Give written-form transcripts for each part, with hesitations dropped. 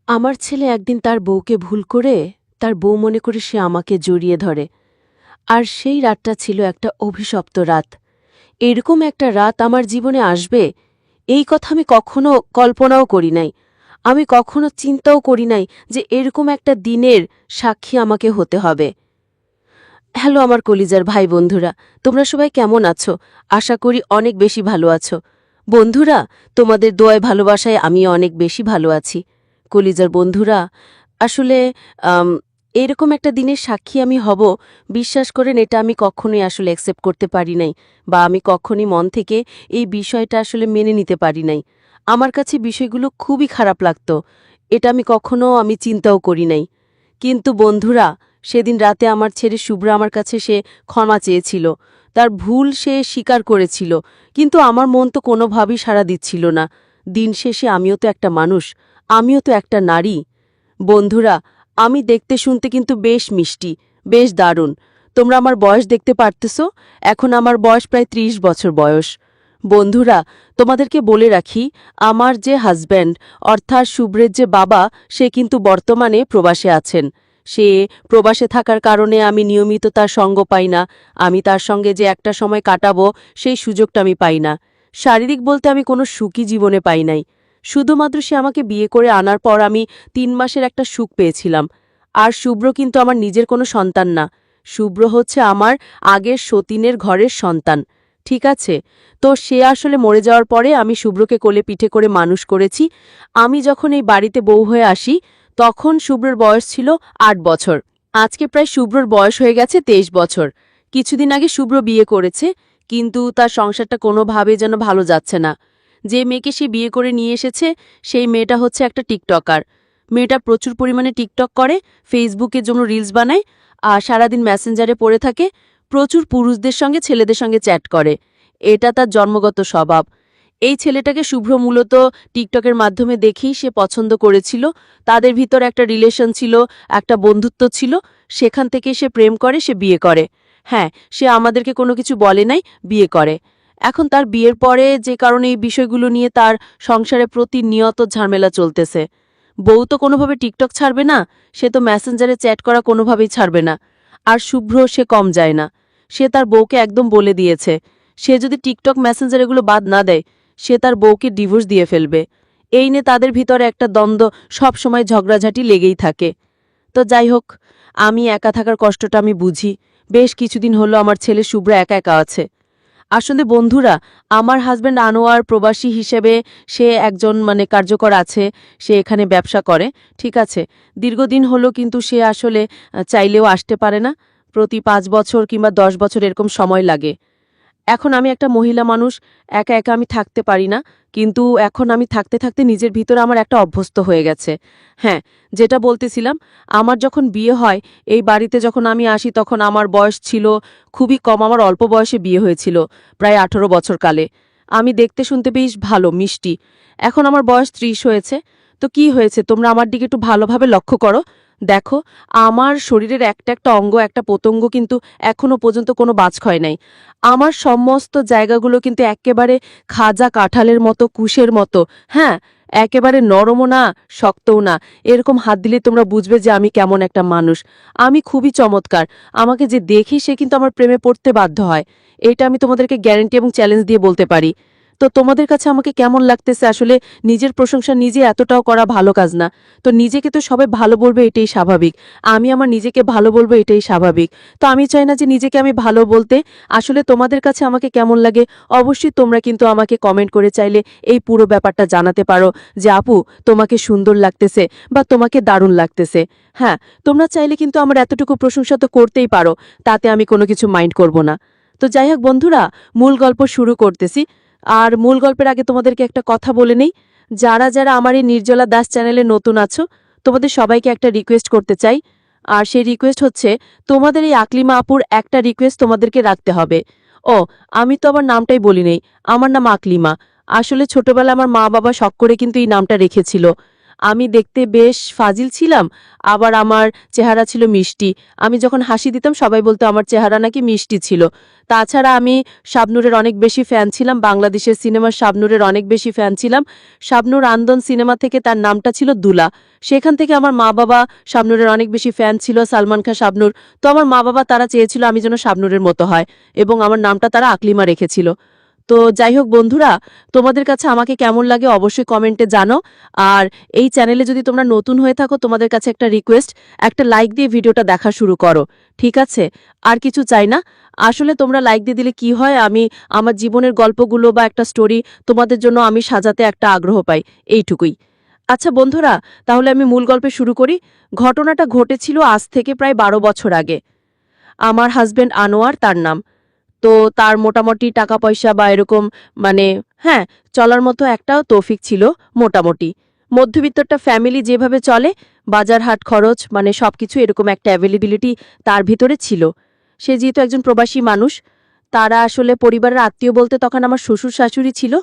আমার ছেলে একদিন তার বউকে ভুল করে তার বউ মনে করে সে আমাকে জড়িয়ে ধরে। আর সেই রাতটা ছিল একটা অভিশপ্ত রাত। এরকম একটা রাত আমার জীবনে আসবে এই কথা আমি কখনো কল্পনাও করি নাই। আমি কখনো চিন্তাও করি নাই যে এরকম একটা দিনের সাক্ষী আমাকে হতে হবে। হ্যালো আমার কলিজার ভাই বন্ধুরা, তোমরা সবাই কেমন আছো? আশা করি অনেক বেশি ভালো আছো। বন্ধুরা, তোমাদের দোয়ায় ভালোবাসায় আমি অনেক বেশি ভালো আছি। কলিজার বন্ধুরা, আসলে আম, এরকম একটা দিনের সাক্ষী আমি হব, বিশ্বাস করেন এটা আমি কখনোই আসলে অ্যাকসেপ্ট করতে পারি নাই, বা আমি কখনই মন থেকে এই বিষয়টা আসলে মেনে নিতে পারি নাই। আমার কাছে বিষয়গুলো খুবই খারাপ লাগতো। এটা আমি চিন্তাও করি নাই। কিন্তু বন্ধুরা, সেদিন রাতে আমার ছেলে শুভ্রা আমার কাছে সে ক্ষমা চেয়েছিল। তার ভুল সে স্বীকার করেছিল, কিন্তু আমার মন তো কোনোভাবেই সাড়া দিচ্ছিল না। দিন শেষে আমিও তো একটা মানুষ, আমিও তো একটা নারী। বন্ধুরা, আমি দেখতে শুনতে কিন্তু বেশ মিষ্টি, বেশ দারুণ। তোমরা আমার বয়স দেখতে পারতেছ? এখন আমার বয়স প্রায় ৩০ বছর বয়স। বন্ধুরা, তোমাদেরকে বলে রাখি, আমার যে হাজব্যান্ড অর্থাৎ শুভ্রের যে বাবা, সে কিন্তু বর্তমানে প্রবাসে আছেন। সে প্রবাসে থাকার কারণে আমি নিয়মিত তার সঙ্গ পাই না। আমি তার সঙ্গে যে একটা সময় কাটাবো সেই সুযোগটা আমি পাই না। শারীরিক বলতে আমি কোনো সুখী জীবনে পাই নাই। শুধুমাত্র সে আমাকে বিয়ে করে আনার পর আমি ৩ মাসের একটা সুখ পেয়েছিলাম। আর শুভ্র কিন্তু আমার নিজের কোনো সন্তান না। শুভ্র হচ্ছে আমার আগের সতীনের ঘরের সন্তান। ঠিক আছে? তো সে আসলে মরে যাওয়ার পরে আমি শুভ্রকে কোলে পিঠে করে মানুষ করেছি। আমি যখন এই বাড়িতে বউ হয়ে আসি, তখন শুভ্রর বয়স ছিল ৮ বছর। আজকে প্রায় শুভ্রর বয়স হয়ে গেছে ২৩ বছর। কিছুদিন আগে শুভ্র বিয়ে করেছে, কিন্তু তার সংসারটা কোনোভাবে যেন ভালো যাচ্ছে না। যে মেয়েকে সে বিয়ে করে নিয়ে এসেছে, সেই মেয়েটা হচ্ছে একটা টিকটকার। মেয়েটা প্রচুর পরিমাণে টিকটক করে, ফেসবুকের জন্য রিলস বানায়, আর সারাদিন মেসেঞ্জারে পড়ে থাকে, প্রচুর পুরুষদের সঙ্গে ছেলেদের সঙ্গে চ্যাট করে। এটা তার জন্মগত স্বভাব। এই ছেলেটাকে শুভ্র মূলত টিকটকের মাধ্যমে দেখেই সে পছন্দ করেছিল। তাদের ভিতর একটা রিলেশন ছিল, একটা বন্ধুত্ব ছিল। সেখান থেকে সে প্রেম করে, সে বিয়ে করে। হ্যাঁ, সে আমাদেরকে কোনো কিছু বলে নাই, বিয়ে করে। এখন তার বিয়ের পরে যে কারণে এই বিষয়গুলো নিয়ে তার সংসারে প্রতিনিয়ত ঝামেলা চলতেছে। বউ তো কোনোভাবে টিকটক ছাড়বে না, সে তো মেসেঞ্জারে চ্যাট করা কোনোভাবেই ছাড়বে না। আর শুভ্র সে কম যায় না। সে তার বউকে একদম বলে দিয়েছে, সে যদি টিকটক মেসেঞ্জার এগুলো বাদ না দেয়, সে তার বউকে ডিভোর্স দিয়ে ফেলবে। এই নিয়ে তাদের ভিতরে একটা দ্বন্দ্ব, সব সময় ঝগড়াঝাটি লেগেই থাকে। তো যাই হোক, আমি একা থাকার কষ্টটা আমি বুঝি। বেশ কিছুদিন হলো আমার ছেলে শুভ্র একা একা আছে। আসলে বন্ধুরা, আমার হাজব্যান্ড আনোয়ার প্রবাসী হিসেবে সে একজন কার্যকর আছে। সে এখানে ব্যবসা করে, ঠিক আছে। দীর্ঘদিন হলো, কিন্তু সে আসলে চাইলেও আসতে পারে না। প্রতি ৫ বছর কিংবা ১০ বছর এরকম সময় লাগে। এখন আমি একটা মহিলা মানুষ, একা একা আমি থাকতে পারি না। কিন্তু এখন আমি থাকতে থাকতে নিজের ভিতরে আমার একটা অভ্যস্ত হয়ে গেছে। হ্যাঁ, যেটা বলতেছিলাম, আমার যখন বিয়ে হয়, এই বাড়িতে যখন আমি আসি তখন আমার বয়স ছিল খুবই কম। আমার অল্প বয়সে বিয়ে হয়েছিল, প্রায় ১৮ বছর কালে। আমি দেখতে শুনতে বেশ ভালো, মিষ্টি। এখন আমার বয়স ৩০ হয়েছে। তো কি হয়েছে, তোমরা আমার দিকে একটু ভালোভাবে লক্ষ্য করো। দেখো, আমার শরীরের একটা একটা অঙ্গ, একটা প্রত্যঙ্গ কিন্তু এখনো পর্যন্ত কোনো বাজক্ষয় নাই। আমার সমস্ত জায়গাগুলো কিন্তু একেবারে খাজা কাঁঠালের মতো, কুশের মতো। হ্যাঁ, একেবারে নরমও না, শক্তও না। এরকম হাত দিলে তোমরা বুঝবে যে আমি কেমন একটা মানুষ। আমি খুবই চমৎকার। আমাকে যে দেখি সে কিন্তু আমার প্রেমে পড়তে বাধ্য হয়। এটা আমি তোমাদেরকে গ্যারান্টি এবং চ্যালেঞ্জ দিয়ে বলতে পারি। তো তোমাদের কাছে আমাকে কেমন লাগতেছে? আসলে নিজের প্রশংসা নিজে এতটাও করা ভালো কাজ না। তো নিজেকে তো সবাই ভালো বলবে, এটাই স্বাভাবিক। আমি আমার নিজেকে ভালো বলবো, এটাই স্বাভাবিক। তো আমি চাই না যে নিজেকে আমি ভালো বলতে। আসলে তোমাদের কাছে আমাকে কেমন লাগে অবশ্যই তোমরা কিন্তু আমাকে কমেন্ট করে চাইলে এই পুরো ব্যাপারটা জানাতে পারো, যে আপু তোমাকে সুন্দর লাগতেছে বা তোমাকে দারুণ লাগতেছে। হ্যাঁ, তোমরা চাইলে কিন্তু আমার এতটুকু প্রশংসা তো করতেই পারো, তাতে আমি কোনো কিছু মাইন্ড করব না। তো যাই হোক বন্ধুরা, মূল গল্প শুরু করতেছি। আর মূল গল্পের আগে তোমাদেরকে একটা কথা বলে নেই। যারা যারা আমার এই নির্জলা দাস চ্যানেলে নতুন আছো, তোমাদের সবাইকে একটা রিকোয়েস্ট করতে চাই। আর সেই রিকোয়েস্ট হচ্ছে, তোমাদের এই আকলিমা আপুর একটা রিকোয়েস্ট তোমাদেরকে রাখতে হবে। ও, আমি তো আমার নামটাই বলি নেই। আমার নাম আকলিমা। আসলে ছোটবেলা আমার মা বাবা শখ করে কিন্তু এই নামটা রেখেছিল। আমি দেখতে বেশ ফাজিল ছিলাম, আবার আমার চেহারা ছিল মিষ্টি। আমি যখন হাসি দিতাম সবাই বলতো আমার চেহারা নাকি মিষ্টি ছিল। তাছাড়া আমি শাবনূরের অনেক বেশি ফ্যান ছিলাম, বাংলাদেশের সিনেমার শাবনূরের অনেক বেশি ফ্যান ছিলাম। শাবনূর আন্দন সিনেমা থেকে তার নামটা ছিল দুলা। সেখান থেকে আমার মা বাবা শাবনূরের অনেক বেশি ফ্যান ছিল, সালমান খান শাবনূর। তো আমার মা বাবা তারা চেয়েছিল আমি যেন শাবনূরের মতো হয়, এবং আমার নামটা তারা আকলিমা রেখেছিল। তো যাই হোক বন্ধুরা, তোমাদের কাছে আমাকে কেমন লাগে অবশ্যই কমেন্টে জানো। আর এই চ্যানেলে যদি তোমরা নতুন হয়ে থাকো, তোমাদের কাছে একটা রিকোয়েস্ট, একটা লাইক দিয়ে ভিডিওটা দেখা শুরু করো, ঠিক আছে? আর কিছু চাই না। আসলে তোমরা লাইক দিয়ে দিলে কি হয়, আমি আমার জীবনের গল্পগুলো বা একটা স্টোরি তোমাদের জন্য আমি সাজাতে একটা আগ্রহ পাই, এইটুকুই। আচ্ছা বন্ধুরা, তাহলে আমি মূল গল্পে শুরু করি। ঘটনাটা ঘটেছিল আজ থেকে প্রায় 12 বছর আগে। আমার হাজবেন্ড আনোয়ার তার নাম। তো তার মোটামুটি টাকা পয়সা বা এরকম, মানে হ্যাঁ, চলার মতো একটা তৌফিক ছিল মোটামুটি। মধ্যবিত্তটা ফ্যামিলি যেভাবে চলে, বাজার হাট খরচ মানে সবকিছু এরকম একটা অ্যাভেলেবিলিটি তার ভিতরে ছিল। সে যেহেতু একজন প্রবাসী মানুষ, তারা আসলে পরিবারের আত্মীয় বলতে তখন আমার শ্বশুর শাশুড়ি ছিল,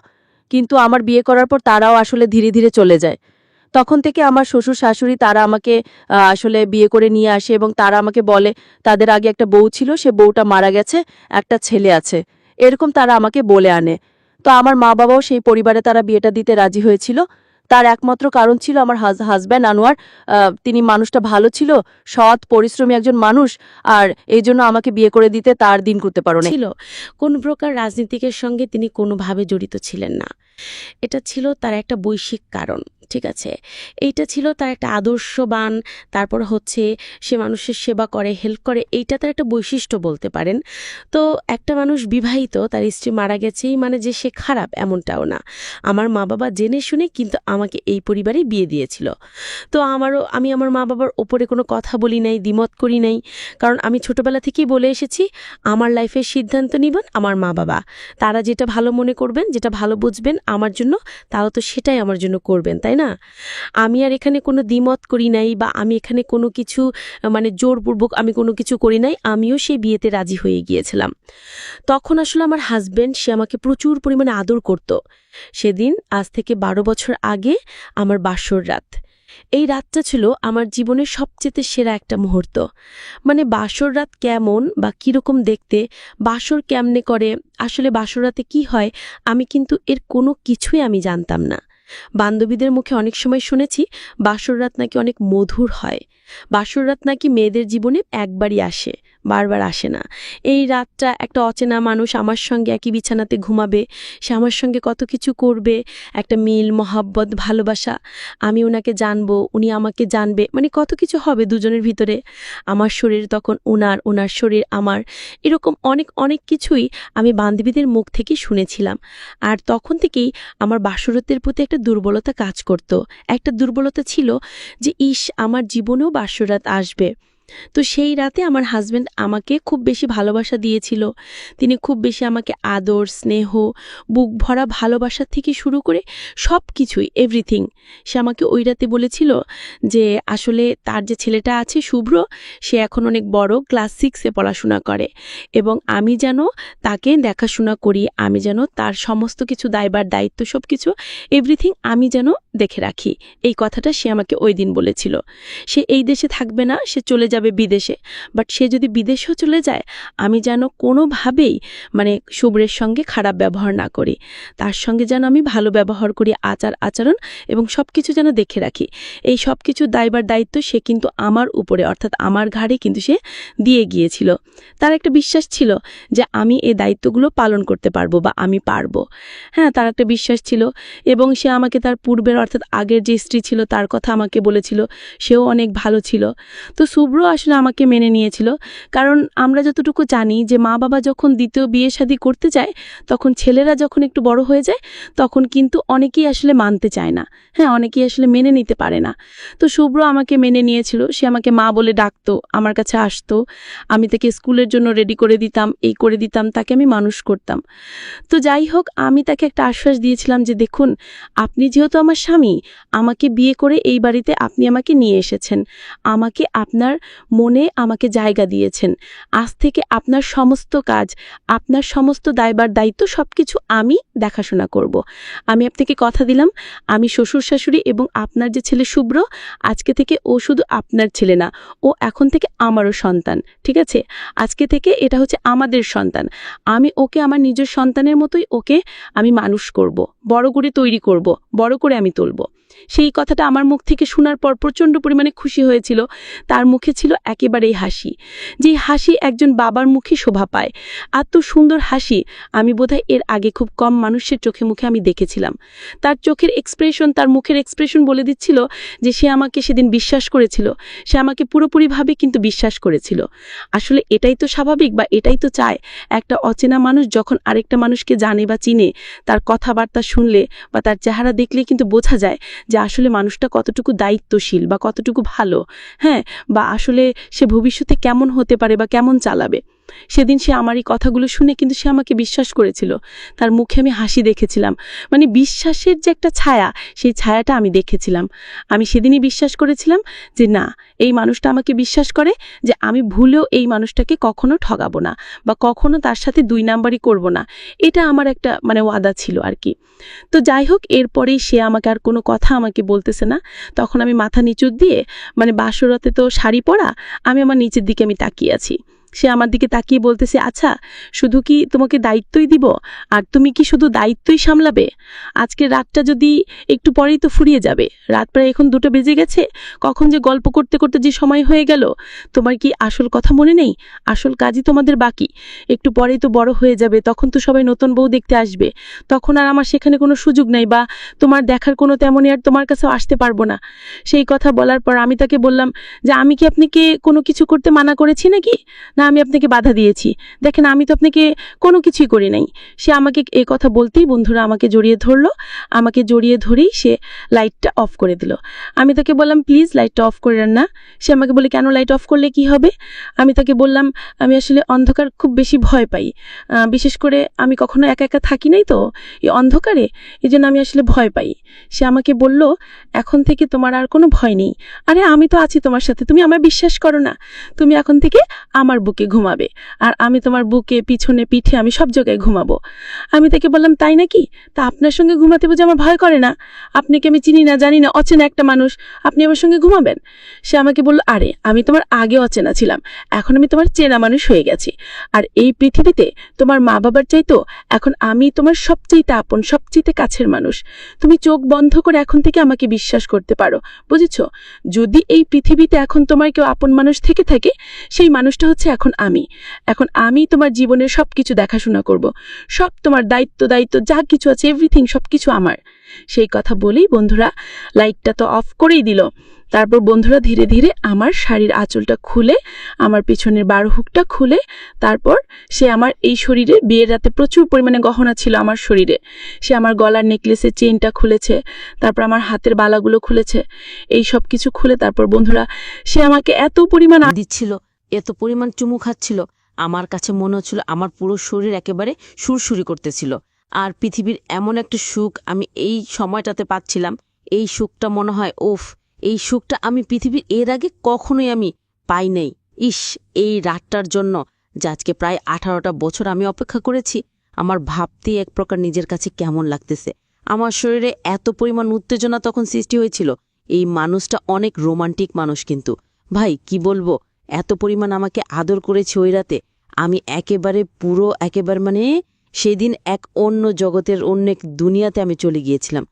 কিন্তু আমার বিয়ে করার পর তারাও আসলে ধীরে ধীরে চলে যায়। তখন থেকে আমার শ্বশুর শাশুড়ি তারা আমাকে আসলে বিয়ে করে নিয়ে আসে, এবং তারা আমাকে বলে তাদের আগে একটা বউ ছিল, সে বউটা মারা গেছে, একটা ছেলে আছে, এরকম তারা আমাকে বলে আনে। তো আমার মা বাবাও সেই পরিবারে তারা বিয়েটা দিতে রাজি হয়েছিল। তার একমাত্র কারণ ছিল আমার হাজব্যান্ড আনোয়ার। তিনি মানুষটা ভালো ছিল, সৎ পরিশ্রমী একজন মানুষ, আর এই জন্য আমাকে বিয়ে করে দিতে তার দিন করতে পারো না ছিল। কোন প্রকার রাজনীতিকের সঙ্গে তিনি কোনোভাবে জড়িত ছিলেন না। এটা ছিল তার একটা বৈশ্বিক কারণ, ঠিক আছে? এইটা ছিল তার একটা আদর্শবান, তারপর হচ্ছে সে মানুষের সেবা করে, হেল্প করে, এইটা তার একটা বৈশিষ্ট্য বলতে পারেন। তো একটা মানুষ বিবাহিত, তার স্ত্রী মারা গেছেই মানে যে সে খারাপ এমনটাও না। আমার মা বাবা জেনে শুনে কিন্তু আমাকে এই পরিবারে বিয়ে দিয়েছিল। তো আমি আমার মা বাবার ওপরে কোনো কথা বলি নাই, দ্বিমত করি নাই, কারণ আমি ছোটবেলা থেকেই বলে এসেছি আমার লাইফের সিদ্ধান্ত নিবেন আমার মা বাবা। তারা যেটা ভালো মনে করবেন, যেটা ভালো বুঝবেন আমার জন্য, তাও তো সেটাই আমার জন্য করবেন, তাই না? আমি আর এখানে কোনো দ্বিমত করি নাই, বা আমি এখানে কোনো কিছু মানে জোরপূর্বক আমি কোনো কিছু করি নাই। আমিও সেই বিয়েতে রাজি হয়ে গিয়েছিলাম। তখন আসলে আমার হাজবেন্ড সে আমাকে প্রচুর পরিমাণে আদর করত। সেদিন আজ থেকে 12 বছর আগে আমার বাসর রাত। এই রাতটা ছিল আমার জীবনের সবচেয়ে সেরা একটা মুহূর্ত। মানে বাসর রাত কেমন বা কীরকম দেখতে, বাসর কেমনে করে, আসলে বাসর রাতে কী হয়, আমি কিন্তু এর কোনো কিছুই আমি জানতাম না। বান্ধবীদের মুখে অনেক সময় শুনেছি বাসর রাত নাকি অনেক মধুর হয়, বাসর রাত নাকি মেয়েদের জীবনে একবারই আসে, বারবার আসে না। এই রাতটা একটা অচেনা মানুষ আমার সঙ্গে একই বিছানাতে ঘুমাবে, সে আমার সঙ্গে কত কিছু করবে, একটা মিল মহাব্বত ভালোবাসা, আমি ওনাকে জানবো, উনি আমাকে জানবে, মানে কত কিছু হবে দুজনের ভিতরে। আমার শরীর তখন ওনার শরীর আমার, এরকম অনেক অনেক কিছুই আমি বান্ধবীদের মুখ থেকে শুনেছিলাম। আর তখন থেকেই আমার বাসরতের প্রতি একটা দুর্বলতা কাজ করত। একটা দুর্বলতা ছিল যে আমার জীবনেও বাসরাত আসবে। তো সেই রাতে আমার হাজবেন্ড আমাকে খুব বেশি ভালোবাসা দিয়েছিল। তিনি খুব বেশি আমাকে আদর, স্নেহ, বুক ভরা ভালোবাসা থেকে শুরু করে সব কিছুই, এভরিথিং সে আমাকে ওই রাতে বলেছিল যে আসলে তার যে ছেলেটা আছে শুভ্র, সে এখন অনেক বড়, ক্লাস 6-এ পড়াশোনা করে, এবং আমি যেন তাকে দেখাশোনা করি, আমি যেন তার সমস্ত কিছু দায়ভার দায়িত্ব সব কিছু এভরিথিং আমি যেন দেখে রাখি। এই কথাটা সে আমাকে ওই দিন বলেছিল। সে এই দেশে থাকবে না, সে চলে যাবে বিদেশে, বাট সে যদি বিদেশেও চলে যায় আমি যেন কোনোভাবেই মানে শুভ্রের সঙ্গে খারাপ ব্যবহার না করি, তার সঙ্গে যেন আমি ভালো ব্যবহার করি, আচার আচরণ এবং সব কিছু যেন দেখে রাখি। এই সব কিছু দায়বার দায়িত্ব সে কিন্তু আমার উপরে, অর্থাৎ আমার ঘাড়ে কিন্তু সে দিয়ে গিয়েছিল। তার একটা বিশ্বাস ছিল যে আমি এই দায়িত্বগুলো পালন করতে পারবো বা আমি পারবো। হ্যাঁ, তার একটা বিশ্বাস ছিল, এবং সে আমাকে তার পূর্বের অর্থাৎ আগের যে স্ত্রী ছিল তার কথা আমাকে বলেছিল, সেও অনেক ভালো ছিল। তো শুভ্র আসলে আমাকে মেনে নিয়েছিল, কারণ আমরা যতটুকু জানি যে মা বাবা যখন দ্বিতীয় বিয়ে শাদী করতে যায়, তখন ছেলেরা যখন একটু বড় হয়ে যায় তখন কিন্তু অনেকেই আসলে মানতে চায় না। হ্যাঁ, অনেকেই আসলে মেনে নিতে পারে না। তো শুভ্র আমাকে মেনে নিয়েছিল, সে আমাকে মা বলে ডাকতো, আমার কাছে আসতো, আমি তাকে স্কুলের জন্য রেডি করে দিতাম, এই করে দিতাম, তাকে আমি মানুষ করতাম। তো যাই হোক, আমি তাকে একটা আশ্বাস দিয়েছিলাম যে দেখুন, আপনি যেহেতু আমার স্বামী, আমাকে বিয়ে করে এই বাড়িতে আপনি আমাকে নিয়ে এসেছেন, আমাকে আপনার মনে আমাকে জায়গা দিয়েছেন। আজ থেকে আপনার সমস্ত কাজ, আপনার সমস্ত দায়ভার দায়িত্ব সবকিছু আমি দেখাশোনা করব। আমি আপনাকে কথা দিলাম, আমি শ্বশুর শাশুড়ি এবং আপনার যে ছেলে শুভ্র, আজকে থেকে ও শুধু আপনার ছেলে না, ও এখন থেকে আমারও সন্তান, ঠিক আছে? আজকে থেকে এটা হচ্ছে আমাদের সন্তান। আমি ওকে আমার নিজের সন্তানের মতোই ওকে আমি মানুষ করব, বড় করে তৈরি করব, বড় করে আমি তুলব। সেই কথাটা আমার মুখ থেকে শোনার পর প্রচণ্ড পরিমাণে খুশি হয়েছিল। তার মুখে ছিল একেবারেই হাসি, যে হাসি একজন বাবার মুখে শোভা পায়। এত সুন্দর হাসি আমি বোধহয় এর আগে খুব কম মানুষের চোখে মুখে আমি দেখেছিলাম। তার চোখের এক্সপ্রেশন, তার মুখের এক্সপ্রেশন বলে দিচ্ছিল যে সে আমাকে সেদিন বিশ্বাস করেছিল, সে আমাকে পুরোপুরিভাবে কিন্তু বিশ্বাস করেছিল। আসলে এটাই তো স্বাভাবিক, বা এটাই তো চায় একটা অচেনা মানুষ যখন আরেকটা মানুষকে জানে বা চিনে, তার কথাবার্তা শুনলে বা তার চেহারা দেখলে কিন্তু বোঝা যায় যে আসলে মানুষটা কতটুকু দায়িত্বশীল বা কতটুকু ভালো, হ্যাঁ, বা আসলে সে ভবিষ্যতে কেমন হতে পারে বা কেমন চালাবে। সেদিন সে আমার এই কথাগুলো শুনে কিন্তু সে আমাকে বিশ্বাস করেছিল। তার মুখে আমি হাসি দেখেছিলাম, মানে বিশ্বাসের যে একটা ছায়া, সেই ছায়াটা আমি দেখেছিলাম। আমি সেদিনই বিশ্বাস করেছিলাম যে না, এই মানুষটা আমাকে বিশ্বাস করে, যে আমি ভুলেও এই মানুষটাকে কখনো ঠগাবো না বা কখনো তার সাথে 2 নাম্বারই করব না। এটা আমার একটা মানে ওয়াদা ছিল আর কি। তো যাই হোক, এরপরেই সে আমাকে আর কোনো কথা আমাকে বলতেছে না। তখন আমি মাথা নিচু দিয়ে, মানে বাসরাতে তো শাড়ি পরা, আমি আমার নিচের দিকে আমি তাকিয়ে আছি। সে আমার দিকে তাকিয়ে বলতেছে, আচ্ছা শুধু কি তোমাকে দায়িত্বই দিব, আর তুমি কি শুধু দায়িত্বই সামলাবে? আজকের রাতটা যদি একটু পরেই তো ফুরিয়ে যাবে, রাত প্রায় এখন 2টা বেজে গেছে, কখন যে গল্প করতে করতে যে সময় হয়ে গেল। তোমার কি আসল কথা মনে নেই? আসল কাজই তোমাদের বাকি। একটু পরেই তো বড় হয়ে যাবে, তখন তো সবাই নতুন বউ দেখতে আসবে, তখন আর আমার সেখানে কোনো সুযোগ নাই, বা তোমার দেখার কোনো তেমনই আর তোমার কাছেও আসতে পারবো না। সেই কথা বলার পর আমি তাকে বললাম যে আমি কি আপনাকে কোনো কিছু করতে মানা করেছি নাকি, না আমি আপনাকে বাধা দিয়েছি? দেখেন, আমি তো আপনাকে কোনো কিছুই করি নাই। সে আমাকে এই কথা বলতেই বন্ধুরা আমাকে জড়িয়ে ধরলো। আমাকে জড়িয়ে ধরেই সে লাইটটা অফ করে দিল। আমি তাকে বললাম প্লিজ লাইটটা অফ করেন না। সে আমাকে বলে কেন, লাইট অফ করলে কি হবে? আমি তাকে বললাম আমি আসলে অন্ধকার খুব বেশি ভয় পাই, বিশেষ করে আমি কখনো একা একা থাকি নাই তো এই অন্ধকারে, এই জন্য আমি আসলে ভয় পাই। সে আমাকে বলল এখন থেকে তোমার আর কোনো ভয় নেই। আরে আমি তো আছি তোমার সাথে, তুমি আমায় বিশ্বাস করো না? তুমি এখন থেকে আমার বুকে ঘুমাবে, আর আমি তোমার বুকে, পিছনে, পিঠে, আমি সব জায়গায় ঘুমাবো। আমি তাকে বললাম তাই নাকি? তা আপনার সঙ্গে ঘুমাতে বুঝে আমার ভয় করে না? আপনাকে আমি চিনি না, জানি না, অচেনা একটা মানুষ, আপনি আমার সঙ্গে ঘুমাবেন? সে আমাকে বলল আরে আমি তোমার আগে অচেনা ছিলাম, এখন আমি তোমার চেনা মানুষ হয়ে গেছি। আর এই পৃথিবীতে তোমার মা বাবার চাইতো এখন আমি তোমার সবচেয়ে আপন, সবচেয়ে কাছের মানুষ। তুমি চোখ বন্ধ করে এখন থেকে আমাকে বিশ্বাস করতে পারো, বুঝেছো? যদি এই পৃথিবীতে এখন তোমার কেউ আপন মানুষ থেকে থাকে, সেই মানুষটা হচ্ছে এখন আমি। এখন আমি তোমার জীবনের সবকিছু দেখাশোনা করব, সব তোমার দায়িত্ব দায়িত্ব যা কিছু আছে এভরিথিং সবকিছু আমার। সেই কথা বলেই বন্ধুরা লাইটটা তো অফ করেই দিল। তারপর বন্ধুরা ধীরে ধীরে আমার শাড়ির আঁচলটা খুলে, আমার পিছনের বারো হুকটা খুলে, তারপর সে আমার এই শরীরে, বিয়ের রাতে প্রচুর পরিমাণে গহনা ছিল আমার শরীরে, সে আমার গলার নেকলেসের চেইনটা খুলেছে, তারপর আমার হাতের বালাগুলো খুলেছে, এই সব কিছু খুলে তারপর বন্ধুরা সে আমাকে এত পরিমাণ দিচ্ছিল, এত পরিমাণ চুমু খাচ্ছিল, আমার কাছে মনে হচ্ছিল আমার পুরো শরীর একেবারে সুরসুরি করতেছিল। আর পৃথিবীর এমন একটা সুখ আমি এই সময়টাতে পাচ্ছিলাম, এই সুখটা মনে হয় ওফ, এই সুখটা আমি পৃথিবীর এর আগে কখনোই আমি পাই নাই। ইস, এই রাতটার জন্য যে আজকে প্রায় 18টা বছর আমি অপেক্ষা করেছি, আমার ভাবতেই এক প্রকার নিজের কাছে কেমন লাগতেছে। আমার শরীরে এত পরিমাণ উত্তেজনা তখন সৃষ্টি হয়েছিল। এই মানুষটা অনেক রোমান্টিক মানুষ, কিন্তু ভাই কি বলবো, এত পরিমাণ আমাকে আদর করেছে ওই রাতে, আমি একেবারে পুরো একেবারে মানে সেদিন এক অন্য জগতের, অন্য এক দুনিয়াতে আমি চলে গিয়েছিলাম।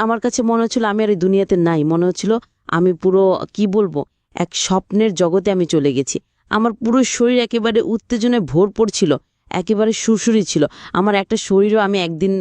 আমার কাছে মনে হচ্ছিল আমি আর এই দুনিয়াতে নাই, মনে হচ্ছিল আমি পুরো কি বলবো এক স্বপ্নের জগতে আমি চলে গেছি। আমার পুরো শরীর একেবারে উত্তেজনায় ভরপুর ছিল, একেবারে সুরসুরি ছিল। আমার একটা শরীরও আমি একদিন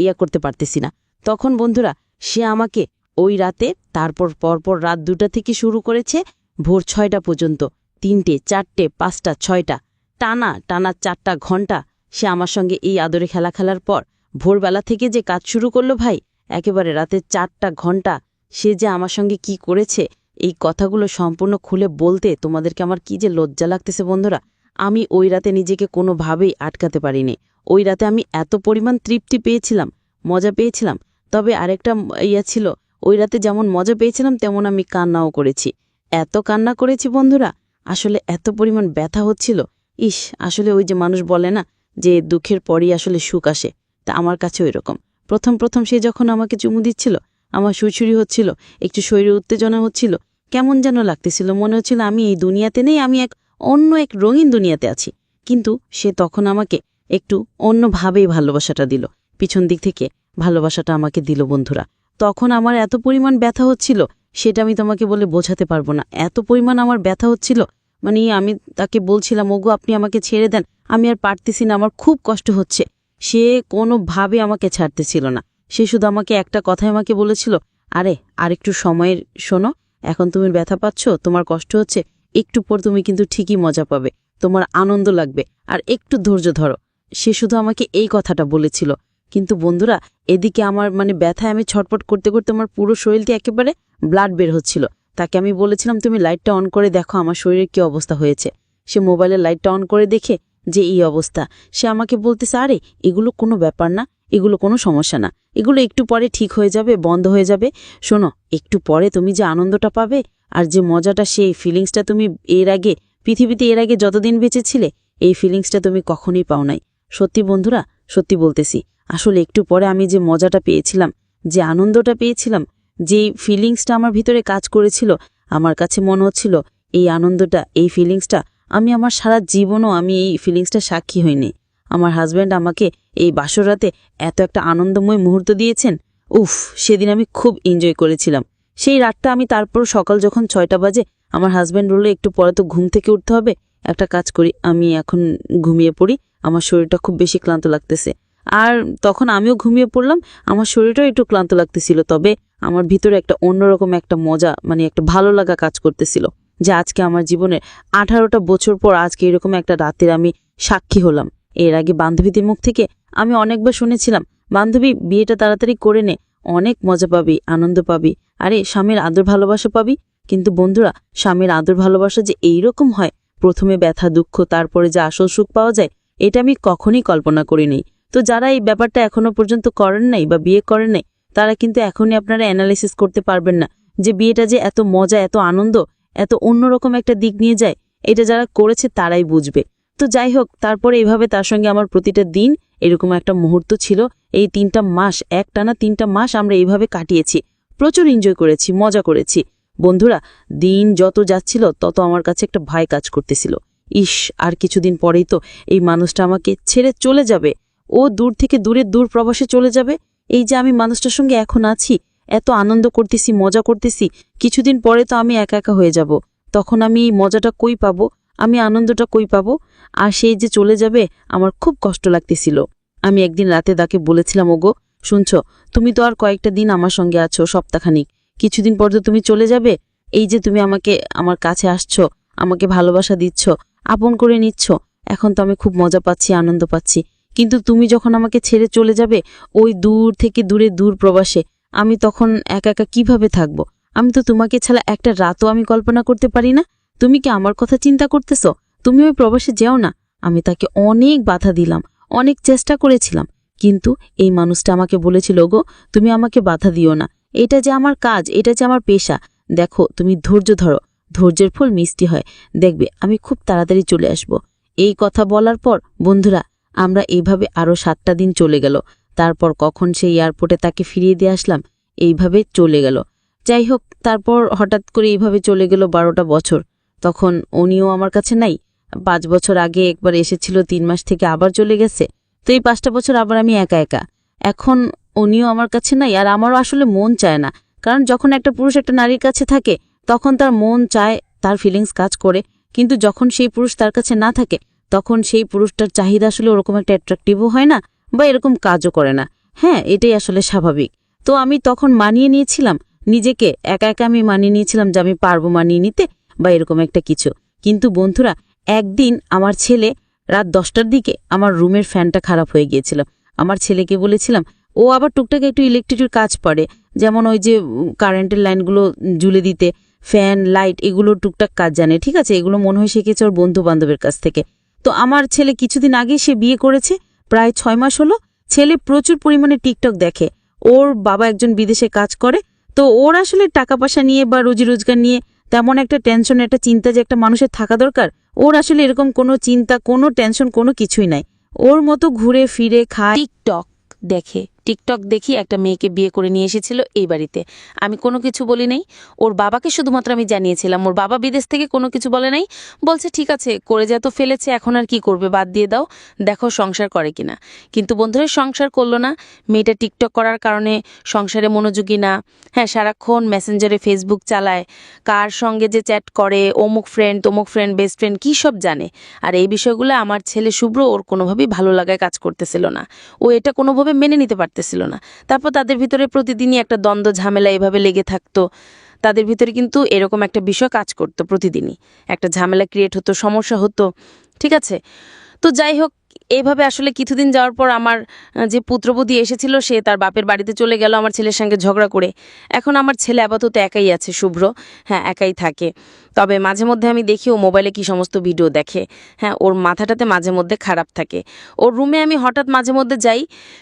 ইয়া করতে পারতেছি না। তখন বন্ধুরা সে আমাকে ওই রাতে, তারপর পরপর রাত 2টা থেকে শুরু করেছে ভোর 6টা পর্যন্ত, 3টে, 4টে, 5টা, 6টা, টানা 4টা ঘন্টা সে আমার সঙ্গে এই আদরে খেলা খেলার পর ভোরবেলা থেকে যে কাজ শুরু করলো ভাই, একেবারে রাতে 4টা ঘন্টা সে যে আমার সঙ্গে কি করেছে, এই কথাগুলো সম্পূর্ণ খুলে বলতে তোমাদেরকে আমার কি যে লজ্জা লাগতেছে বন্ধুরা। আমি ওই রাতে নিজেকে কোনোভাবেই আটকাতে পারিনি। ওই রাতে আমি এত পরিমাণ তৃপ্তি পেয়েছিলাম, মজা পেয়েছিলাম। তবে আরেকটা ইয়া ছিল, ওই রাতে যেমন মজা পেয়েছিলাম তেমন আমি কান্নাও করেছি। এত কান্না করেছি বন্ধুরা, আসলে এত পরিমাণ ব্যথা হচ্ছিল। ইস, আসলে ওই যে মানুষ বলে না যে দুঃখের পরই আসলে সুখ আসে, তা আমার কাছে ওই রকম। প্রথম প্রথম সে যখন আমাকে চুমু দিচ্ছিল, আমার সুরসুরি হচ্ছিল, একটু শরীরে উত্তেজনা হচ্ছিল, কেমন যেন লাগতেছিল, মনে হচ্ছিল আমি এই দুনিয়াতে নেই, আমি অন্য এক রঙিন দুনিয়াতে আছি। কিন্তু সে তখন আমাকে একটু অন্যভাবেই ভালোবাসাটা দিল, পিছন দিক থেকে ভালোবাসাটা আমাকে দিল বন্ধুরা। তখন আমার এত পরিমাণ ব্যথা হচ্ছিল, সেটা আমি তোমাকে বলে বোঝাতে পারবো না। এত পরিমাণ আমার ব্যথা হচ্ছিল, মানে আমি তাকে বলছিলাম, ওগো আপনি আমাকে ছেড়ে দেন, আমি আর পারতেছি না, আমার খুব কষ্ট হচ্ছে। সে কোনোভাবে আমাকে ছাড়তেছিল না। সে শুধু আমাকে একটা কথাই আমাকে বলেছিল, আরে আরেকটু সময়ের শোনো, এখন তুমি ব্যথা পাচ্ছ, তোমার কষ্ট হচ্ছে, একটু পর তুমি কিন্তু ঠিকই মজা পাবে, তোমার আনন্দ লাগবে, আর একটু ধৈর্য ধরো। সে শুধু আমাকে এই কথাটা বলেছিল। কিন্তু বন্ধুরা, এদিকে আমার ব্যথায় আমি ছটপট করতে করতে আমার পুরো শরীরটি একেবারে ব্লাড বের হচ্ছিল। তাকে আমি বলেছিলাম, তুমি লাইটটা অন করে দেখো আমার শরীরের কি অবস্থা হয়েছে। সে মোবাইলের লাইটটা অন করে দেখে যে এই অবস্থা, সে আমাকে বলতেছে, আরে এগুলো কোনো ব্যাপার না, এগুলো কোনো সমস্যা না, এগুলো একটু পরে ঠিক হয়ে যাবে, বন্ধ হয়ে যাবে। শোনো, একটু পরে তুমি যে আনন্দটা পাবে আর যে মজাটা, সেই ফিলিংসটা তুমি পৃথিবীতে এর আগে যতদিন বেঁচেছিলে, এই ফিলিংসটা তুমি কখনোই পাও নাই। সত্যি বন্ধুরা, সত্যি বলতেছি, আসলে একটু পরে আমি যে মজাটা পেয়েছিলাম, যে আনন্দটা পেয়েছিলাম, যে ফিলিংসটা আমার ভিতরে কাজ করেছিল, আমার কাছে মনে হচ্ছিল এই আনন্দটা, এই ফিলিংসটা আমি আমার সারা জীবনও আমি এই ফিলিংসটা সাক্ষী হইনি। আমার হাজব্যান্ড আমাকে এই বাসরাতে এত একটা আনন্দময় মুহূর্ত দিয়েছেন। উফ, সেদিন আমি খুব এনজয় করেছিলাম সেই রাতটা। আমি তারপর সকাল যখন 6টা বাজে, আমার হাজব্যান্ড বলল একটু পরে তো ঘুম থেকে উঠতে হবে, একটা কাজ করি, আমি এখন ঘুমিয়ে পড়ি, আমার শরীরটা খুব বেশি ক্লান্ত লাগতেছে। আর তখন আমিও ঘুমিয়ে পড়লাম, আমার শরীরটাও একটু ক্লান্ত লাগতেছিল, তবে আমার ভিতরে একটা অন্যরকম একটা মজা, একটা ভালো লাগা কাজ করতেছিল, যে আজকে আমার জীবনের 18টা বছর পর আজকে এরকম একটা রাতের আমি সাক্ষী হলাম। এর আগে বান্ধবীদের মুখ থেকে আমি অনেকবার শুনেছিলাম, বান্ধবী বিয়েটা তাড়াতাড়ি করে নে, অনেক মজা পাবি, আনন্দ পাবি, আরে স্বামীর আদর ভালোবাসা পাবি। কিন্তু বন্ধুরা, স্বামীর আদর ভালোবাসা যে এইরকম হয়, প্রথমে ব্যথা দুঃখ, তারপরে যে আসল সুখ পাওয়া যায়, এটা আমি কখনই কল্পনা করিনি। তো যারা এই ব্যাপারটা এখনো পর্যন্ত করেন নাই বা বিয়ে করেন নাই, তারা কিন্তু এখনই আপনারা অ্যানালাইসিস করতে পারবেন না যে বিয়েটা যে এত মজা, এত আনন্দ, এত অন্যরকম একটা দিক নিয়ে যায়। এটা যারা করেছে তারাই বুঝবে। তো যাই হোক, তারপরে এইভাবে তার সঙ্গে আমার প্রতিটা দিন এরকম একটা মুহূর্ত ছিল। এই 3টা মাস, একটানা 3টা মাস আমরা এইভাবে কাটিয়েছি, প্রচুর এনজয় করেছি, মজা করেছি বন্ধুরা। দিন যত যাচ্ছিল তত আমার কাছে একটা ভয় কাজ করতেছিল, ইস আর কিছুদিন পরেই তো এই মানুষটা আমাকে ছেড়ে চলে যাবে, ও দূর থেকে দূর প্রবাসে চলে যাবে। এই যে আমি মানুষটার সঙ্গে এখন আছি, এত আনন্দ করতেছি, মজা করতেছি, কিছুদিন পরে তো আমি একা একা হয়ে যাব। তখন আমি এই মজাটা কই পাবো, আমি আনন্দটা কই পাবো? আর সেই যে চলে যাবে, আমার খুব কষ্ট লাগতেছিল। আমি একদিন রাতে তাকে বলেছিলাম, ওগো শুনছ, তুমি তো আর কয়েকটা দিন আমার সঙ্গে আছো, সপ্তাহখানিক, কিছুদিন পর তো তুমি চলে যাবে। এই যে তুমি আমার কাছে আসছো, আমাকে ভালোবাসা দিচ্ছ, আপন করে নিচ্ছ, এখন তো আমি খুব মজা পাচ্ছি, আনন্দ পাচ্ছি। কিন্তু তুমি যখন আমাকে ছেড়ে চলে যাবে ওই দূর থেকে দূর প্রবাসে, আমি তখন একা একা কিভাবে থাকবো? আমি তো তোমাকে ছাড়া একটা রাতও আমি কল্পনা করতে পারি না। তুমি কি আমার কথা চিন্তা করতেছ? তুমি ওই প্রবাসে যেও না। আমি তাকে অনেক বাধা দিলাম, অনেক চেষ্টা করেছিলাম, কিন্তু এই মানুষটা আমাকে বলেছিল, গো তুমি আমাকে বাধা দিও না, এটা যে আমার কাজ, এটা যে আমার পেশা, দেখো তুমি ধৈর্য ধরো, ধৈর্যের ফল মিষ্টি হয়, দেখবে আমি খুব তাড়াতাড়ি চলে আসব। এই কথা বলার পর বন্ধুরা, আমরা এইভাবে আরও 7টা দিন চলে গেল। তারপর কখন সেই এয়ারপোর্টে তাকে ফিরিয়ে দিয়ে আসলাম, এইভাবে চলে গেল। যাই হোক, তারপর হঠাৎ করে এইভাবে চলে গেল 12টা বছর। তখন উনিও আমার কাছে নাই। 5 বছর আগে একবার এসেছিল, 3 মাস থেকে আবার চলে গেছে। তো এই 5টা বছর আবার আমি একা একা। এখন উনিও আমার কাছে নাই, আর আমারও আসলে মন চায় না। কারণ যখন একটা পুরুষ একটা নারীর কাছে থাকে, তখন তার মন চায়, তার ফিলিংস কাজ করে। কিন্তু যখন সেই পুরুষ তার কাছে না থাকে, তখন সেই পুরুষটার চাহিদা আসলে ওরকম একটা অ্যাট্রাকটিভও হয় না, বা এরকম কাজও করে না। হ্যাঁ, এটাই আসলে স্বাভাবিক। তো আমি তখন মানিয়ে নিয়েছিলাম নিজেকে, একা একা আমি মানিয়ে নিয়েছিলাম যে আমি পারবো মানিয়ে নিতে, বা এরকম একটা কিছু। কিন্তু বন্ধুরা, একদিন আমার ছেলে রাত 10টার দিকে আমার রুমের ফ্যানটা খারাপ হয়ে গিয়েছিল। আমার ছেলেকে বলেছিলাম, ও আবার টুকটাক একটু ইলেকট্রিকের কাজ পারে, যেমন ওই যে কারেন্টের লাইনগুলো ঝুলে দিতে, ফ্যান লাইট এগুলো টুকটাক কাজ জানে, ঠিক আছে, এগুলো মনে হয় শিখেছে ওর বন্ধু বান্ধবের কাছ থেকে। তো আমার ছেলে কিছুদিন আগে সে বিয়ে করেছে, প্রায় 6 মাস হলো। ছেলে প্রচুর পরিমাণে টিকটক দেখে। ওর বাবা একজন বিদেশে কাজ করে, তো ওর আসলে টাকা পয়সা নিয়ে বা রুজি রোজগার নিয়ে তেমন একটা টেনশন, একটা চিন্তা যে একটা মানুষের থাকা দরকার, ওর আসলে এরকম কোনো চিন্তা, কোনো টেনশন, কোনো কিছুই নাই। ওর মতো ঘুরে ফিরে খায়। টিকটক দেখি একটা মেয়েকে বিয়ে করে নিয়ে এসেছিল এই বাড়িতে। আমি কোনো কিছু বলি নাই, ওর বাবাকে শুধুমাত্র আমি জানিয়েছিলাম। ওর বাবা বিদেশ থেকে কোনো কিছু বলে নাই, বলছে ঠিক আছে করে যা তো ফেলেছে, এখন আর কি করবে, বাদ দিয়ে দাও, দেখো সংসার করে কিনা। কিন্তু বন্ধুরা সংসার করলো না। মেয়েটা টিকটক করার কারণে সংসারে মনোযোগী না। হ্যাঁ, সারাক্ষণ মেসেঞ্জারে ফেসবুক চালায়, কার সঙ্গে যে চ্যাট করে, অমুক ফ্রেন্ড তমুক ফ্রেন্ড বেস্ট ফ্রেন্ড কী সব জানে। আর এই বিষয়গুলো আমার ছেলে শুভ্র ওর কোনোভাবেই ভালো লাগায় কাজ করতেছিল না। ও এটা কোনোভাবে মেনে নিতে পারতেছিল না। তারপর তাদের ভিতরে প্রতিদিনই একটা দ্বন্দ্ব ঝামেলা এভাবে লেগে থাকতো। তাদের ভিতরে কিন্তু এরকম একটা বিষয় কাজ করতো, প্রতিদিনই একটা ঝামেলা ক্রিয়েট হতো, সমস্যা হতো। ঠিক আছে, তো যাই হোক, এইভাবে আসলে কিছুদিন যাওয়ার পর আমার যে পুত্রবধূ এসেছিল সে তার বাপের বাড়িতে চলে গেল আমার ছেলের সঙ্গে ঝগড়া করে। এখন আমার ছেলে আপাতত একাই আছে, শুভ্র। হ্যাঁ, একাই থাকে। তবে মাঝে মধ্যে আমি দেখি ও মোবাইলে কি সমস্ত ভিডিও দেখে। হ্যাঁ, ওর মাথাটাতে মাঝে মধ্যে খারাপ থাকে। ওর রুমে আমি হঠাৎ মাঝে মধ্যে যাই,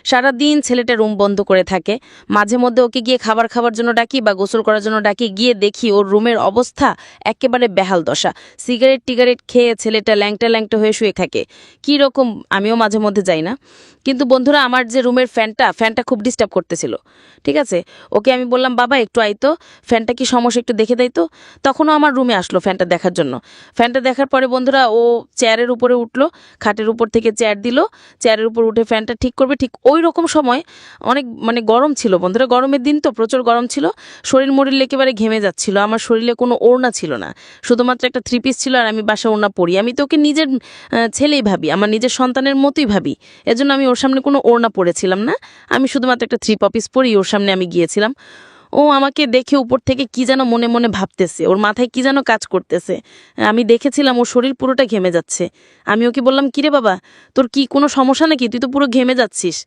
সারাদিন ছেলেটা রুম বন্ধ করে থাকে। মাঝে মধ্যে ওকে গিয়ে খাবার জন্য ডাকি বা গোসল করার জন্য ডাকি, গিয়ে দেখি ওর রুমের অবস্থা একেবারে বেহাল দশা। সিগারেট খেয়ে ছেলেটা ল্যাংটা হয়ে শুয়ে থাকে। কী রকম আমিও মাঝে মধ্যে যাই না। কিন্তু বন্ধুরা, আমার যে রুমের ফ্যানটা খুব ডিস্টার্ব করতেছিল। ঠিক আছে, ওকে আমি বললাম বাবা একটু আইতো, ফ্যানটা কি সমস্যা একটু দেখে দেয় তো। তখনও আমার রুমে আসলো ফ্যানটা দেখার জন্য। ফ্যানটা দেখার পরে বন্ধুরা ও চেয়ারের উপরে উঠলো, খাটের উপর থেকে চেয়ার দিল, চেয়ারের উপর উঠে ফ্যানটা ঠিক করবে। ঠিক ওই রকম সময় অনেক গরম ছিল বন্ধুরা, গরমের দিন তো প্রচুর গরম ছিল, শরীর মরিল একেবারে ঘেমে যাচ্ছিল। আমার শরীরে কোনো ওড়না ছিল না, শুধুমাত্র একটা 3 পিস ছিল। আর আমি বাসা ওড়না পরি, আমি তো ওকে নিজের ছেলেই ভাবি, আমার নিজের সন্তানের মতোই ভাবি। এজন্য আমি ওর সামনে কোনো ওড়না পরেছিলাম না, আমি শুধুমাত্র একটা 3 পিস পরেই ওর সামনে আমি গিয়েছিলাম। ও আমাকে দেখে উপর থেকে কি যেন মনে মনে ভাবতেছে, ওর মাথায় কি যেন কাজ করতেছে। আমি দেখেছিলাম ওর শরীর পুরোটা ঘেমে যাচ্ছে। আমি ওকে বললাম কিরে বাবা, তোর কি কোনো সমস্যা নাকি, তুই তো পুরো ঘেমে যাচ্ছিস।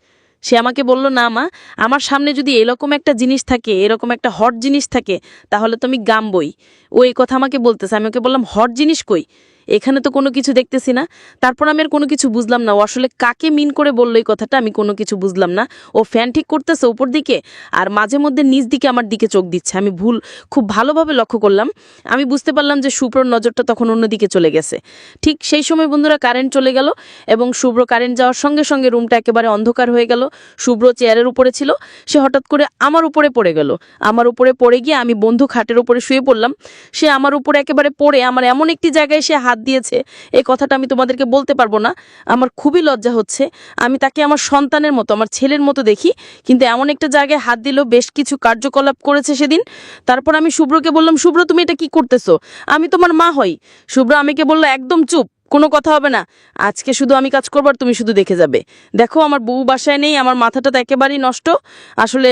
সে আমাকে বলল না মা, আমার সামনে যদি এরকম একটা জিনিস থাকে, এরকম একটা হট জিনিস থাকে, তাহলে তো আমি গামবই। ও এই কথা আমাকে বলতেছে। আমি ওকে বললাম হট জিনিস কই, এখানে তো কোনো কিছু দেখতেছি না। তারপর আমি আর কোনো কিছু বুঝলাম না ও আসলে কাকে মিন করে বললো এই কথাটা, আমি কোনো কিছু বুঝলাম না। ও ফ্যান ঠিক করতেছে উপর দিকে আর মাঝে মধ্যে নিচ দিকে আমার দিকে চোখ দিচ্ছে। আমি খুব ভালোভাবে লক্ষ্য করলাম। আমি বুঝতে পারলাম যে শুভ্রর নজরটা তখন অন্যদিকে চলে গেছে। ঠিক সেই সময় বন্ধুরা কারেন্ট চলে গেল এবং শুভ্র কারেন্ট যাওয়ার সঙ্গে সঙ্গে রুমটা একেবারে অন্ধকার হয়ে গেল। শুভ্র চেয়ারের উপরে ছিল, সে হঠাৎ করে আমার উপরে পড়ে গেল। আমার উপরে পড়ে গিয়ে আমি বন্ধু খাটের উপরে শুয়ে পড়লাম। সে আমার উপরে একেবারে পড়ে আমার এমন একটি জায়গায় সে হাত দিয়েছে, এই কথাটা আমি তোমাদেরকে বলতে পারবো না। আমার খুবই লজ্জা হচ্ছে। আমি তাকে আমার সন্তানের মতো, আমার ছেলের মতো দেখি, কিন্তু এমন একটা জায়গায় হাত দিল, বেশ কিছু কার্যকলাপ করেছে সেদিন। তারপর আমি শুভ্রকে বললাম শুভ্র তুমি এটা কি করতেছো, আমি তোমার মা হই। শুভ্র আমাকে বললো একদম চুপ, কোনো কথা হবে না, আজকে শুধু আমি কাজ করবো আর তুমি শুধু দেখে যাবে। দেখো আমার বউ বাসায় নেই, আমার মাথাটা তো একেবারেই নষ্ট। আসলে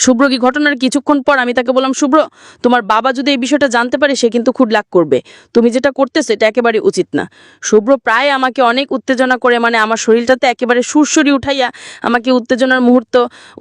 শুভ্র কি ঘটনার কিছুক্ষণ পর আমি তাকে বললাম শুভ্র, তোমার বাবা যদি এই বিষয়টা জানতে পারে সে কিন্তু খুব রাগ করবে, তুমি যেটা করতেছো এটা একেবারে উচিত না। শুভ্র প্রায় আমাকে অনেক উত্তেজনা করে, মানে আমার শরীরটাতে একেবারে সুরসুরি উঠাইয়া আমাকে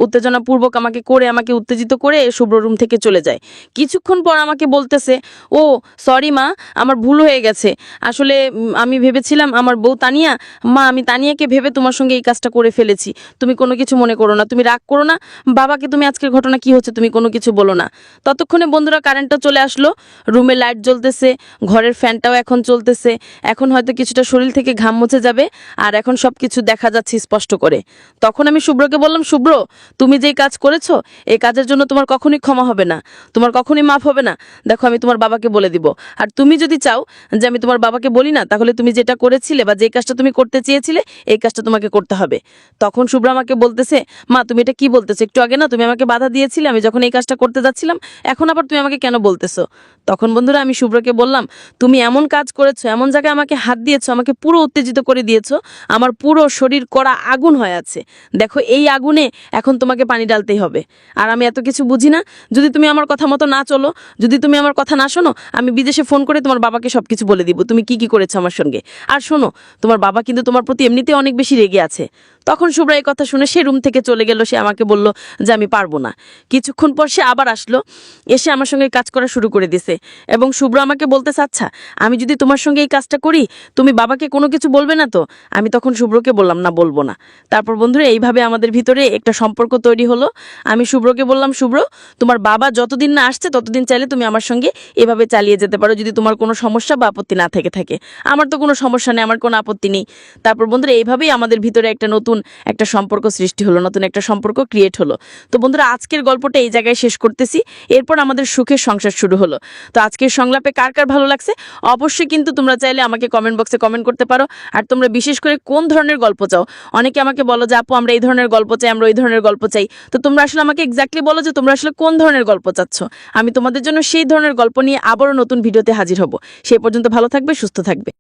উত্তেজনাপূর্বক আমাকে উত্তেজিত করে শুভ্র রুম থেকে চলে যায়। কিছুক্ষণ পর আমাকে বলতেছে ও সরি মা, আমার ভুল হয়ে গেছে। আসলে আমি ভেবেছিলাম আমার বউ তানিয়া, মা আমি তানিয়াকে ভেবে তোমার সঙ্গে এই কাজটা করে ফেলেছি, তুমি কোনো কিছু মনে করো না, তুমি রাগ করো না। বাবাকে তুমি আজকের ঘটনা কি হচ্ছে তুমি কোনো কিছু বলো না। ততক্ষণে বন্ধুরা কারেন্টটা চলে আসলো, রুমে লাইট জ্বলতেছে, ঘরের ফ্যানটাও এখন চলতেছে। এখন হয়তো কিছুটা শরীর থেকে ঘাম মুছে যাবে আর এখন সব কিছু দেখা যাচ্ছে স্পষ্ট করে। তখন আমি শুভ্রকে বললাম শুভ্র, তুমি যেই কাজ করেছো এই কাজের জন্য তোমার কখনোই ক্ষমা হবে না, তোমার কখনোই মাফ হবে না। দেখো আমি তোমার বাবাকে বলে দিব, আর তুমি যদি চাও যে আমি তোমার বাবাকে বলি না, তাহলে তুমি যেটা করেছিলে বা যে কাজটা তুমি করতে চেয়েছিলে এই কাজটা তোমাকে করতে হবে। তখন শুভ্র আমাকে বলতেছে মা তুমি এটা কি বলতেছো, একটু আগে না তুমি আমাকে বাধা দিয়েছিলে আমি যখন এই কাজটা করতে যাচ্ছিলাম, এখন আবার তুমি আমাকে কেন বলতেছো। তখন বন্ধুরা আমি শুভ্রকে বললাম তুমি এমন কাজ করেছো, এমন জায়গায় আমাকে হাত দিয়েছো, আমাকে পুরো উত্তেজিত করে দিয়েছো, আমার পুরো শরীর কড়া আগুন হয়ে আছে। দেখো এই আগুনে এখন তোমাকে পানি ডালতেই হবে। আর আমি এত কিছু বুঝি না, যদি তুমি আমার কথা মতো না চলো, যদি তুমি আমার কথা না শোনো, আমি বিদেশে ফোন করে তোমার বাবাকে সবকিছু বলে দিব তুমি কি কি করেছো আমার সঙ্গে। আর শোনো, তোমার বাবা কিন্তু তোমার প্রতি এমনিতে অনেক বেশি রেগে আছে। তখন শুভ্রা এই কথা শুনে সে রুম থেকে চলে গেল। সে আমাকে বলল যে আমি পারবো না। কিছুক্ষণ পর সে আবার আসলো, এসে আমার সঙ্গে কাজ করা শুরু করে দিছে এবং শুভ্র আমাকে বলতেছে, আচ্ছা আমি যদি তোমার সঙ্গে এই কাজটা করি তুমি বাবাকে কোনো কিছু বলবে না তো? আমি তখন শুভ্রকে বললাম, না বলবো না। তারপর বন্ধুরা এইভাবে আমাদের ভিতরে একটা সম্পর্ক তৈরি হলো। আমি শুভ্রকে বললাম, শুভ্র তোমার বাবা যতদিন না আসছে ততদিন চাইলে তুমি আমার সঙ্গে এভাবে চালিয়ে যেতে পারো, যদি তোমার কোনো সমস্যা বা আপত্তি না থেকে থাকে। আমার তো কোনো সমস্যা নেই, আমার কোনো আপত্তি নেই। তারপর বন্ধুরা এইভাবেই আমাদের ভিতরে একটা নতুন একটা সম্পর্ক সৃষ্টি হলো, নতুন একটা সম্পর্ক ক্রিয়েট হলো। তো বন্ধুরা আজকের গল্পটা এই জায়গায় শেষ করতেছি। এরপর আমাদের সুখের সংসার শুরু হলো। তো আজকের সংলাপে কার কার ভালো লাগছে অবশ্যই কিন্তু তোমরা চাইলে আমাকে কমেন্ট বক্সে কমেন্ট করতে পারো। আর তোমরা বিশেষ করে কোন ধরনের গল্প চাও? অনেকে আমাকে বলো যে আপু আমরা এই ধরনের গল্প চাই, আমরা ওই ধরনের গল্প চাই। তো তোমরা আসলে আমাকে এক্স্যাক্টলি বলো যে তোমরা আসলে কোন ধরনের গল্প চাচ্ছ। আমি তোমাদের জন্য সেই ধরনের গল্প নিয়ে আবারও নতুন ভিডিওতে হাজির হব। সেই পর্যন্ত ভালো থাকবে, সুস্থ থাকবে।